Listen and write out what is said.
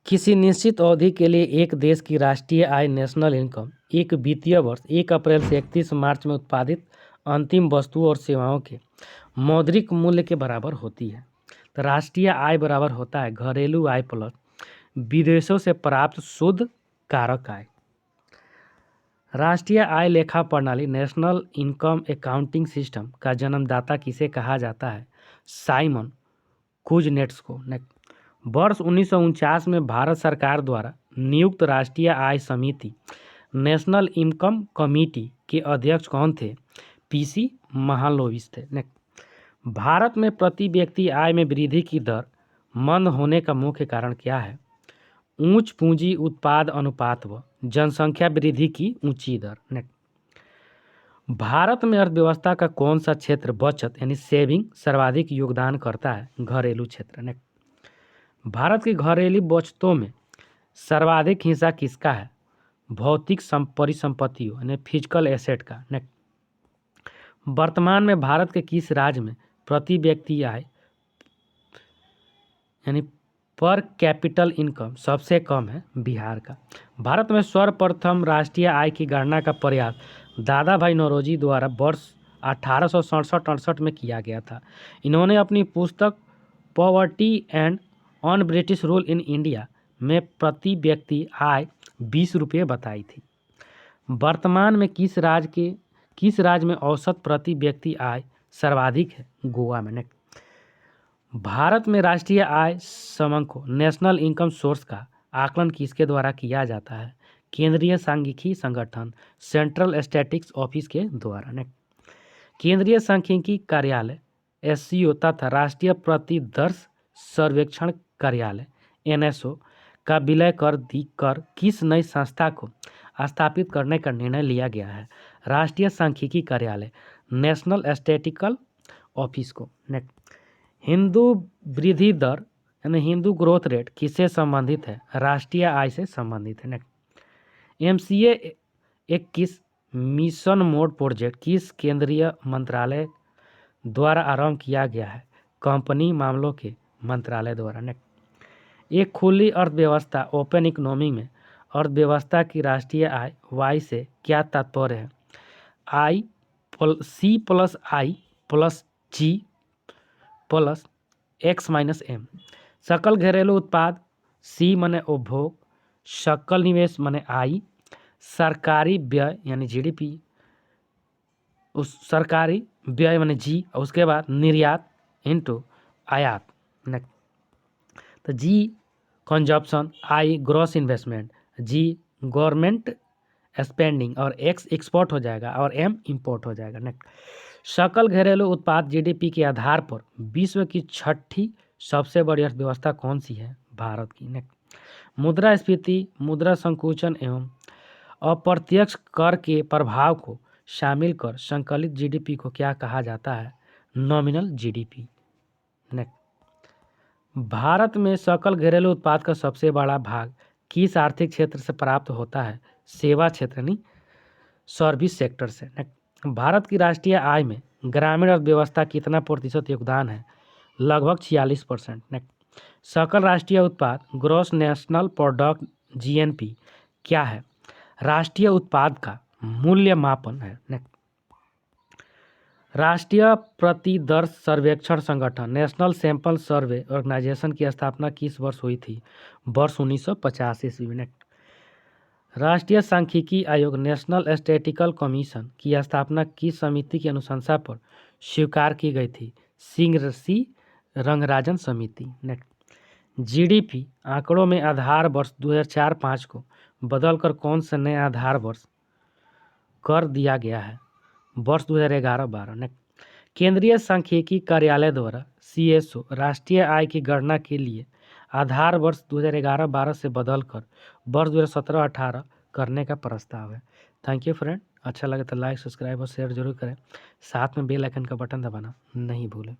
किसी निश्चित अवधि के लिए एक देश की राष्ट्रीय आय नेशनल इनकम एक वित्तीय वर्ष 1 अप्रैल से 31 मार्च में उत्पादित अंतिम वस्तुओं और सेवाओं के मौद्रिक मूल्य के बराबर होती है। तो राष्ट्रीय आय बराबर होता है घरेलू आय प्लस विदेशों से प्राप्त शुद्ध कारक आय। राष्ट्रीय आय लेखा प्रणाली नेशनल इनकम अकाउंटिंग सिस्टम का जन्मदाता किसे कहा जाता है? साइमन कुजनेट्स्को ने वर्ष 1949 में भारत सरकार द्वारा नियुक्त राष्ट्रीय आय समिति नेशनल इनकम कमेटी के अध्यक्ष कौन थे? पीसी महालनोबिस थे। भारत में प्रति व्यक्ति आय में वृद्धि की दर मंद होने का मुख्य कारण क्या है? उच्च पूंजी उत्पाद अनुपात व जनसंख्या वृद्धि की ऊंची दर। भारत में अर्थव्यवस्था का कौन सा क्षेत्र बचत यानी सेविंग सर्वाधिक योगदान करता है? घरेलू क्षेत्र। भारत की घरेलू बचतों में सर्वाधिक हिस्सा किसका है? भौतिक परिसंपत्तियों यानी फिजिकल एसेट का। वर्तमान में भारत के किस राज्य में प्रति व्यक्ति आय यानी पर कैपिटल इनकम सबसे कम है? बिहार का। भारत में सर्वप्रथम राष्ट्रीय आय की गणना का प्रयास दादा भाई नौरोजी द्वारा वर्ष 1867-68 में किया गया था। इन्होंने अपनी पुस्तक poverty and on British rule in India में प्रति व्यक्ति आय 20 रुपये बताई थी। वर्तमान में किस राज्य में औसत प्रति व्यक्ति आय सर्वाधिक है? गोवा में। भारत में राष्ट्रीय आय समंको नेशनल इनकम सोर्स का आकलन किसके द्वारा किया जाता है? केंद्रीय सांख्यिकी संगठन सेंट्रल स्टैटिस्टिक्स ऑफिस के द्वारा। केंद्रीय सांख्यिकी कार्यालय एससीओ तथा राष्ट्रीय प्रतिदर्श सर्वेक्षण कार्यालय एनएसओ का विलय कर किस नई संस्था को स्थापित करने का निर्णय लिया गया है? राष्ट्रीय सांख्यिकी कार्यालय नेशनल स्टैटिस्टिकल ऑफिस को। हिंदू वृद्धि दर यानी हिंदू ग्रोथ रेट किससे संबंधित है? राष्ट्रीय आय से संबंधित है। MCA 21 मिशन मोड प्रोजेक्ट किस केंद्रीय मंत्रालय द्वारा आरंभ किया गया है? कंपनी मामलों के मंत्रालय द्वारा। एक खुली अर्थव्यवस्था ओपन इकोनॉमी में अर्थव्यवस्था की राष्ट्रीय आय वाई से क्या तात्पर्य है? C plus I plus G plus X minus M। सकल घरेलू उत्पाद C माने उपभोग, सकल निवेश माने I, सरकारी व्यय यानी GDP, उस सरकारी व्यय माने G और उसके बाद निर्यात इंटू आयात। तो G consumption, I gross investment, G government spending और X एक्सपोर्ट हो जाएगा और M इंपोर्ट हो जाएगा। सकल घरेलू उत्पाद GDP के आधार पर विश्व की छठी सबसे बड़ी अर्थव्यवस्था कौन सी है? भारत की। मुद्रास्फीति, मुद्रा संकुचन एवं अप्रत्यक्ष कर के प्रभाव को शामिल कर संकलित GDP को क्या कहा जाता है? Nominal GDP। भारत में सकल घरेलू उत्पाद का सबसे बड़ा भाग किस आर्थिक क्षेत्र से प्राप्त होता है? सेवा क्षेत्र यानी सर्विस सेक्टर से। भारत की राष्ट्रीय आय में ग्रामीण अर्थव्यवस्था कितना प्रतिशत योगदान है? लगभग 46%। सकल राष्ट्रीय उत्पाद ग्रॉस नेशनल प्रोडक्ट GNP क्या है? राष्ट्रीय उत्पाद का मूल्य मापन है। राष्ट्रीय प्रतिदर्श सर्वेक्षण संगठन नेशनल सैंपल सर्वे ऑर्गेनाइजेशन की स्थापना किस वर्ष हुई थी? वर्ष 1950 ईस्वी में। राष्ट्रीय सांख्यिकी आयोग नेशनल स्टैटिस्टिकल कमीशन की स्थापना किस समिति की अनुशंसा पर स्वीकार की गई थी? सिंह रंगराजन समिति। GDP आंकड़ों में आधार वर्ष 2004-05 को बदलकर कौन सा नया आधार वर्ष कर दिया गया है? वर्ष 2011-12। केंद्रीय सांख्यिकी कार्यालय द्वारा CSO राष्ट्रीय आय की गणना के लिए आधार वर्ष 2011-12 से बदलकर वर्ष 2017-18 करने का प्रस्ताव है। Thank you friend. अच्छा लगे तो लाइक सब्सक्राइब और शेयर जरूर करें। साथ में बेल आइकन का बटन दबाना नहीं भूलें।